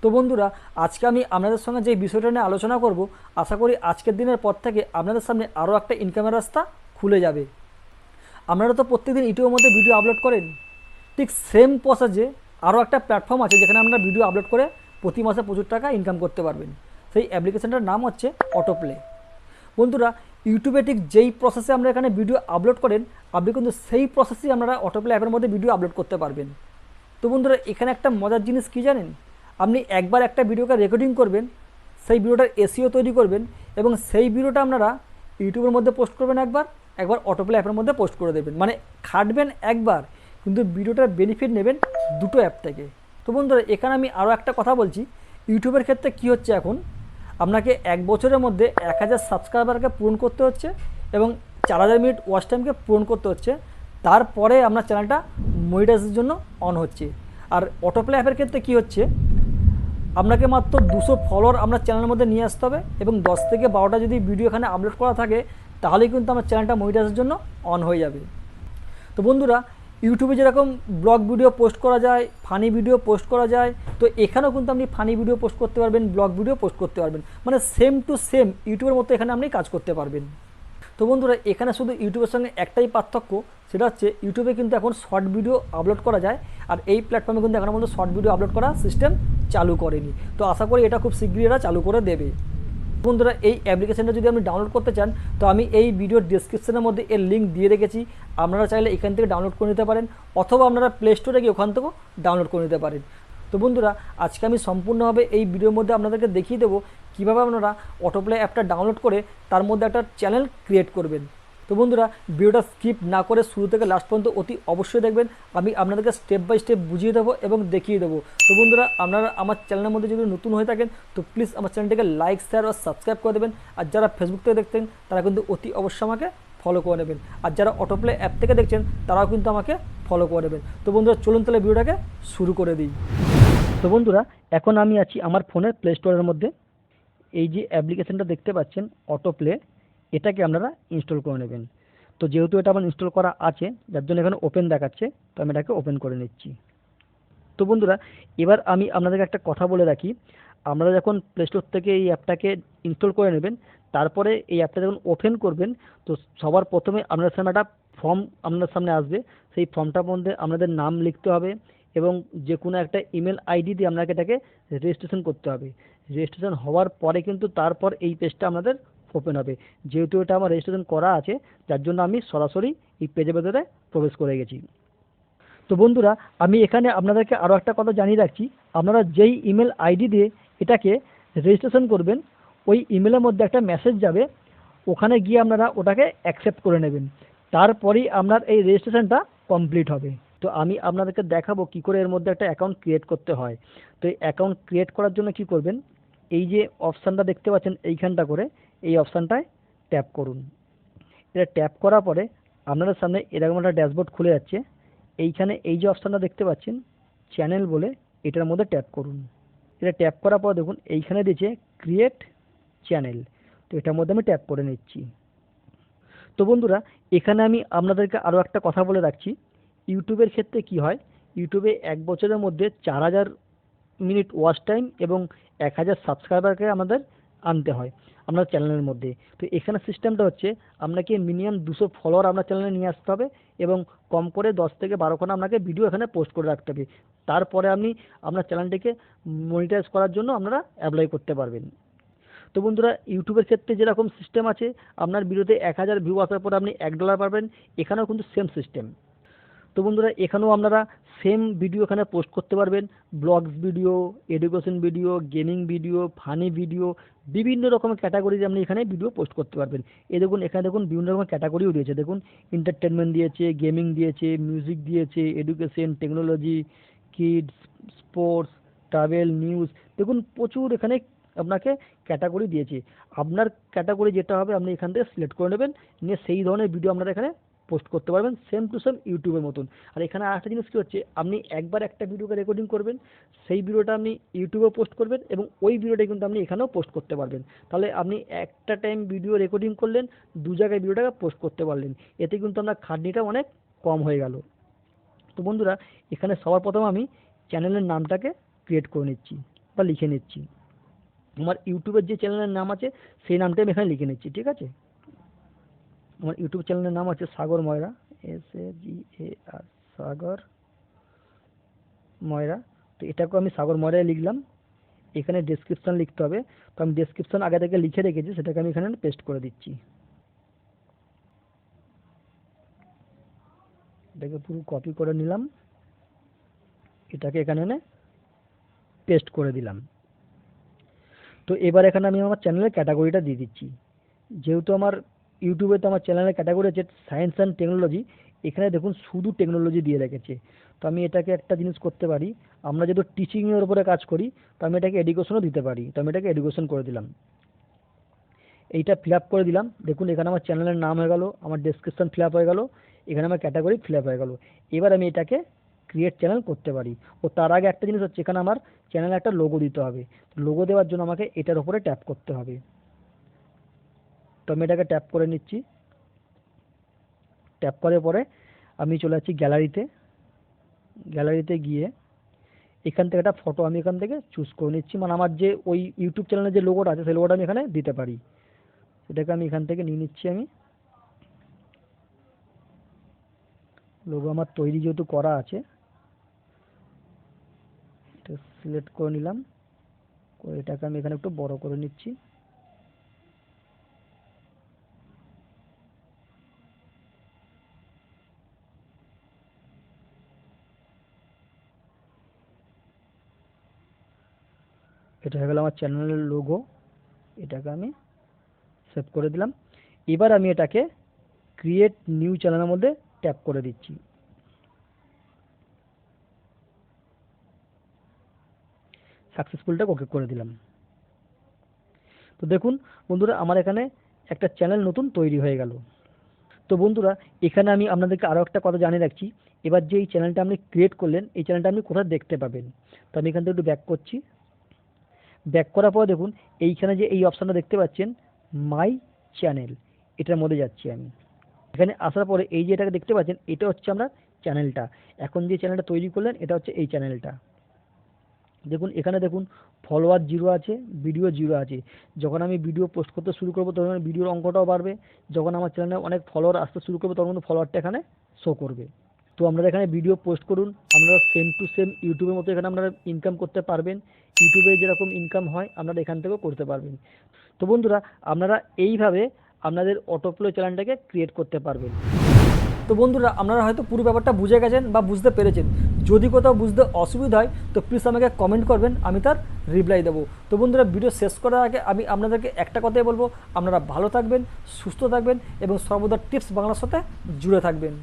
তো বন্ধুরা, আজকে আমি আপনাদের সঙ্গে যে বিষয়টা নিয়ে আলোচনা করব, আশা করি আজকের দিনের পর থেকে আপনাদের সামনে আরও একটা ইনকামের রাস্তা খুলে যাবে। আপনারা তো প্রত্যেকদিন ইউটিউবের মধ্যে ভিডিও আপলোড করেন, ঠিক সেম প্রসেসে আরও একটা প্ল্যাটফর্ম আছে যেখানে আপনারা ভিডিও আপলোড করে প্রতি মাসে প্রচুর টাকা ইনকাম করতে পারবেন। সেই অ্যাপ্লিকেশনটার নাম হচ্ছে অটোপ্লে। বন্ধুরা, ইউটিউবে ঠিক যেই প্রসেসে আমরা এখানে ভিডিও আপলোড করেন, আপনি কিন্তু সেই প্রসেসেই আপনারা অটোপ্লে অ্যাপের মধ্যে ভিডিও আপলোড করতে পারবেন। তো বন্ধুরা, এখানে একটা মজার জিনিস কী জানেন? আপনি একবার একটা ভিডিওকে রেকর্ডিং করবেন, সেই ভিডিওটার এসইও তৈরি করবেন এবং সেই ভিডিওটা আপনারা ইউটিউবের মধ্যে পোস্ট করবেন একবার, একবার অটোপ্লে অ্যাপের মধ্যে পোস্ট করে দেবেন। মানে খাটবেন একবার, কিন্তু ভিডিওটার বেনিফিট নেবেন দুটো অ্যাপ থেকে। তো বন্ধুরা, এখানে আমি আরও একটা কথা বলছি। ইউটিউবের ক্ষেত্রে কী হচ্ছে এখন, আপনাকে 1 বছরের মধ্যে 1000 সাবস্ক্রাইবারকে পূরণ করতে হচ্ছে এবং 4000 মিনিট ওয়াচ টাইমকে পূরণ করতে হচ্ছে। তারপরে আপনার চ্যানেলটা মনিটাইজের জন্য অন হচ্ছে। আর অটোপ্লে অ্যাপের ক্ষেত্রে কী হচ্ছে, আপনাকে মাত্র 200 ফলোয়ার আপনার চ্যানেলের মধ্যে নিয়ে আসতে হবে এবং 10 থেকে 12টা যদি ভিডিও এখানে আপলোড করা থাকে, তাহলেই কিন্তু আমার চ্যানেলটা মনিটাইজের জন্য অন হয়ে যাবে। তো বন্ধুরা, ইউটিউবে যেরকম ব্লগ ভিডিও পোস্ট করা যায়, ফানি ভিডিও পোস্ট করা যায়, তো এখানেও কিন্তু আপনি ফানি ভিডিও পোস্ট করতে পারবেন, ব্লগ ভিডিও পোস্ট করতে পারবেন। মানে সেম টু সেম ইউটিউবের মতো এখানে আপনি কাজ করতে পারবেন। তো বন্ধুরা, এখানে শুধু ইউটিউবের সঙ্গে একটাই পার্থক্য, সেটা হচ্ছে ইউটিউবে কিন্তু এখন শর্ট ভিডিও আপলোড করা যায়, আর এই প্ল্যাটফর্মে কিন্তু এখনও পর্যন্ত শর্ট ভিডিও আপলোড করা সিস্টেম চালু করেনি। তো আশা করি এটা খুব শীঘ্রই এরা চালু করে দেবে। বন্ধুরা, এই অ্যাপ্লিকেশনটা যদি আপনি ডাউনলোড করতে চান, তো আমি এই ভিডিওর ডিসক্রিপশনের মধ্যে এর লিঙ্ক দিয়ে রেখেছি। আপনারা চাইলে এখান থেকে ডাউনলোড করে নিতে পারেন, অথবা আপনারা প্লে স্টোরে গিয়ে ওখান থেকেও ডাউনলোড করে নিতে পারেন। তো বন্ধুরা, আজকে আমি সম্পূর্ণভাবে এই ভিডিওর মধ্যে আপনাদেরকে দেখিয়ে দেবো কীভাবে আপনারা অটোপ্লে অ্যাপটা ডাউনলোড করে তার মধ্যে একটা চ্যানেল ক্রিয়েট করবেন। তো বন্ধুরা, ভিডিওটা স্কিপ না করে শুরু থেকে লাস্ট পর্যন্ত অতি অবশ্যই দেখবেন। আমি আপনাদেরকে স্টেপ বাই স্টেপ বুঝিয়ে দেবো এবং দেখিয়ে দেবো। তো বন্ধুরা, আপনারা আমার চ্যানেলের মধ্যে যদি নতুন হয়ে থাকেন, তো প্লিজ আমার চ্যানেলটিকে লাইক, শেয়ার আর সাবস্ক্রাইব করে দেবেন। আর যারা ফেসবুক থেকে দেখতেন, তারা কিন্তু অতি অবশ্যই আমাকে ফলো করে নেবেন। আর যারা অটোপ্লে অ্যাপ থেকে দেখছেন, তারাও কিন্তু আমাকে ফলো করে নেবেন। তো বন্ধুরা, চলুন তাহলে ভিডিওটাকে শুরু করে দিই। তো বন্ধুরা, এখন আমি আছি আমার ফোনের প্লে স্টোরের মধ্যে। এই যে অ্যাপ্লিকেশনটা দেখতে পাচ্ছেন অটোপ্লে, এটাকে আপনারা ইনস্টল করে নেবেন। তো যেহেতু এটা আমার ইনস্টল করা আছে, যার জন্য এখানে ওপেন দেখাচ্ছে, তো আমি এটাকে ওপেন করে নিচ্ছি। তো বন্ধুরা, এবার আমি আপনাদেরকে একটা কথা বলে রাখি। আপনারা যখন প্লে স্টোর থেকে এই অ্যাপটাকে ইনস্টল করে নেবেন, তারপরে এই অ্যাপটা যখন ওপেন করবেন, তো সবার প্রথমে আপনাদের সামনে একটা ফর্ম আপনাদের সামনে আসবে। সেই ফর্মটার মধ্যে আপনাদের নাম লিখতে হবে এবং যে কোনো একটা ইমেল আইডি দিয়ে আপনাকে এটাকে রেজিস্ট্রেশন করতে হবে। রেজিস্ট্রেশন হওয়ার পরে কিন্তু তারপর এই পেজটা আপনাদের ওপেন হবে। যেহেতু এটা আমার রেজিস্ট্রেশন করা আছে, যার জন্য আমি সরাসরি এই পেজের ভেতরে প্রবেশ করে গেছি। তো বন্ধুরা, আমি এখানে আপনাদেরকে আরও একটা কথা জানিয়ে রাখছি। আপনারা যেই ইমেল আইডি দিয়ে এটাকে রেজিস্ট্রেশন করবেন, ওই ইমেলের মধ্যে একটা মেসেজ যাবে, ওখানে গিয়ে আপনারা ওটাকে অ্যাকসেপ্ট করে নেবেন। তারপরেই আপনার এই রেজিস্ট্রেশনটা কমপ্লিট হবে। তো আমি আপনাদেরকে দেখাবো কী করে এর মধ্যে একটা অ্যাকাউন্ট ক্রিয়েট করতে হয়। তো এই অ্যাকাউন্ট ক্রিয়েট করার জন্য কি করবেন, এই যে অপশানটা দেখতে পাচ্ছেন এইখানটা করে, এই অপশানটায় ট্যাপ করুন। এটা ট্যাপ করার পরে আপনাদের সামনে এরকম একটা ড্যাশবোর্ড খুলে যাচ্ছে। এইখানে এই যে অপশানটা দেখতে পাচ্ছেন চ্যানেল বলে, এটার মধ্যে ট্যাপ করুন। এটা ট্যাপ করার পর দেখুন এইখানে দিয়েছে ক্রিয়েট চ্যানেল। তো এটার মধ্যে আমি ট্যাপ করে নিচ্ছি। তো বন্ধুরা, এখানে আমি আপনাদেরকে আরও একটা কথা বলে রাখছি। ইউটিউবের ক্ষেত্রে কি হয়, ইউটিউবে 1 বছরের মধ্যে 4000 মিনিট ওয়াচ টাইম এবং 1000 সাবস্ক্রাইবারকে আমাদের আনতে হয় আপনার চ্যানেলের মধ্যে। তো এখানে সিস্টেমটা হচ্ছে আপনাকে মিনিমাম 200 ফলোয়ার আপনার চ্যানেলে নিয়ে আসতে হবে এবং কম করে 10 থেকে 12খানা আপনাকে ভিডিও এখানে পোস্ট করে রাখতে হবে। তারপরে আপনি আপনার চ্যানেলটিকে মনিটাইজ করার জন্য আপনারা অ্যাপ্লাই করতে পারবেন। তো বন্ধুরা, ইউটিউবের ক্ষেত্রে যেরকম সিস্টেম আছে, আপনার ভিডিওতে 1000 ভিউ আসার পরে আপনি $1 পাবেন, এখানেও কিন্তু সেম সিস্টেম। তো বন্ধুরা, এখানেও আপনারা সেম ভিডিও এখানে পোস্ট করতে পারবেন। Blogs video, education video, gaming video, funny video, বিভিন্ন রকমের ক্যাটাগরিতে আপনি এখানে ভিডিও পোস্ট করতে পারবেন। দেখুন এখানে দেখুন বিভিন্ন রকমের ক্যাটাগরিও দিয়েছে। দেখুন এন্টারটেনমেন্ট দিয়েছে, গেমিং দিয়েছে, মিউজিক দিয়েছে, education, technology, kids, sports, travel, news. দেখুন প্রচুর এখানে আপনাকে ক্যাটাগরি দিয়েছে। আপনার ক্যাটাগরি যেটা হবে আপনি এখান থেকে সিলেক্ট করে নেবেন, নিয়ে সেই ধরনের ভিডিও আপনারা এখানে পোস্ট করতে পারবেন, সেম টু সেম ইউটিউবের মতন। আর এখানে আরেকটা জিনিস কী হচ্ছে, আপনি একবার একটা ভিডিওকে রেকর্ডিং করবেন, সেই ভিডিওটা আপনি ইউটিউবে পোস্ট করবেন এবং ওই ভিডিওটা কিন্তু আপনি এখানেও পোস্ট করতে পারবেন। তাহলে আপনি একটা টাইম ভিডিও রেকর্ডিং করলেন, 2 জায়গায় ভিডিওটাকে পোস্ট করতে পারলেন। এতে কিন্তু আপনার খাটনিটা অনেক কম হয়ে গেল। তো বন্ধুরা, এখানে সবার প্রথম আমি চ্যানেলের নামটাকে ক্রিয়েট করে নিচ্ছি। নামটা লিখে নিচ্ছি। আমার ইউটিউবের যে চ্যানেলের নাম আছে সেই নামটাই আমি এখানে লিখে নিচ্ছি, ঠিক আছে। আমার ইউটিউব চ্যানেলের নাম আছে সাগর ময়রা, SAGAR, সাগর ময়রা। তো এটাকেও আমি সাগর ময়রায় লিখলাম। এখানে ডেসক্রিপশন লিখতে হবে, তো আমি ডেসক্রিপশন আগে থেকে লিখে রেখেছি, সেটাকে আমি এখানে পেস্ট করে দিচ্ছি। এটাকে পুরো কপি করে নিলাম, এটাকে এখানে এনে পেস্ট করে দিলাম। তো এবার এখানে আমি আমার চ্যানেলের ক্যাটাগরিটা দিয়ে দিচ্ছি। যেহেতু আমার ইউটিউবে তো আমার চ্যানেলের ক্যাটাগরি আছে সায়েন্স অ্যান্ড টেকনোলজি, এখানে দেখুন শুধু টেকনোলজি দিয়ে রেখেছে। তো আমি এটাকে একটা জিনিস করতে পারি, আমরা যেহেতু টিচিংয়ের উপরে কাজ করি, তো আমি এটাকে এডুকেশনও দিতে পারি। তো আমি এটাকে এডুকেশন করে দিলাম, এইটা ফিল আপ করে দিলাম। দেখুন এখানে আমার চ্যানেলের নাম হয়ে গেল, আমার ডেসক্রিপশন ফিল আপ হয়ে গেল, এখানে আমার ক্যাটাগরি ফিল আপ হয়ে গেল। এবার আমি এটাকে ক্রিয়েট চ্যানেল করতে পারি। ও তার আগে একটা জিনিস হচ্ছে, এখানে আমার চ্যানেলে একটা লোগো দিতে হবে। লোগো দেওয়ার জন্য আমাকে এটার উপরে ট্যাপ করতে হবে। তো আমি এটাকে ট্যাপ করে নিচ্ছি। ট্যাপ করার পরে আমি চলে যাচ্ছি গ্যালারিতে। গ্যালারিতে গিয়ে এখান থেকে একটা ফটো আমি এখান থেকে চুজ করে নিচ্ছি, মানে আমার যে ওই ইউটিউব চ্যানেলের যে লোগোটা আছে সেই লোগোটা আমি এখানে দিতে পারি। এটাকে আমি এখান থেকে নিয়ে নিচ্ছি। আমি লোগো আমার তৈরি যেহেতু করা আছে, এটা সিলেক্ট করে নিলাম, করে এটাকে আমি এখানে একটু বড় করে নিচ্ছি। এটা হয়ে গেল আমার চ্যানেলের লোগো, এটাকে আমি সেভ করে দিলাম। এবার আমি এটাকে ক্রিয়েট নিউ চ্যানেলের মধ্যে ট্যাপ করে দিচ্ছি। সাকসেসফুলটা ওকে করে দিলাম। তো দেখুন বন্ধুরা, আমার এখানে একটা চ্যানেল নতুন তৈরি হয়ে গেল। তো বন্ধুরা, এখানে আমি আপনাদেরকে আরও একটা কথা জানিয়ে রাখছি, এবার যে এই চ্যানেলটা আপনি ক্রিয়েট করলেন, এই চ্যানেলটা আপনি কোথায় দেখতে পাবেন। তো আমি এখান থেকে একটু ব্যাক করছি। ব্যাক করার পর দেখুন এইখানে যে এই অপশানটা দেখতে পাচ্ছেন মাই চ্যানেল, এটার মধ্যে যাচ্ছি আমি। এখানে আসার পরে এই যে এটাকে দেখতে পাচ্ছেন, এটা হচ্ছে আমরা চ্যানেলটা, এখন যে চ্যানেলটা তৈরি করলেন এটা হচ্ছে এই চ্যানেলটা। দেখুন এখানে দেখুন ফলোয়ার 0 আছে, ভিডিও 0 আছে। যখন আমি ভিডিও পোস্ট করতে শুরু করবো তখন ভিডিওর অঙ্কটাও বাড়বে, যখন আমার চ্যানেলে অনেক ফলোয়ার আসতে শুরু করবে তখন ফলোয়ারটা এখানে শো করবে। তো আপনারা এখানে ভিডিও পোস্ট করুন, আপনারা সেম টু সেম ইউটিউবের মতো এখানে আপনারা ইনকাম করতে পারবেন। ইউটিউবে যেরকম ইনকাম হয় আপনারা এখান থেকেও করতে পারবেন। তো বন্ধুরা, আপনারা এইভাবে আপনাদের অটোপ্লে চ্যানেলটাকে ক্রিয়েট করতে পারবেন। তো বন্ধুরা, আপনারা হয়তো পুরো ব্যাপারটা বুঝে গেছেন বা বুঝতে পেরেছেন। যদি কোথাও বুঝতে অসুবিধা হয় তো প্লিজ আমাকে কমেন্ট করবেন, আমি তার রিপ্লাই দেবো। তো বন্ধুরা, ভিডিও শেষ করার আগে আমি আপনাদেরকে একটা কথাই বলবো, আপনারা ভালো থাকবেন, সুস্থ থাকবেন এবং সর্বদা টিপস বাংলার সাথে জুড়ে থাকবেন।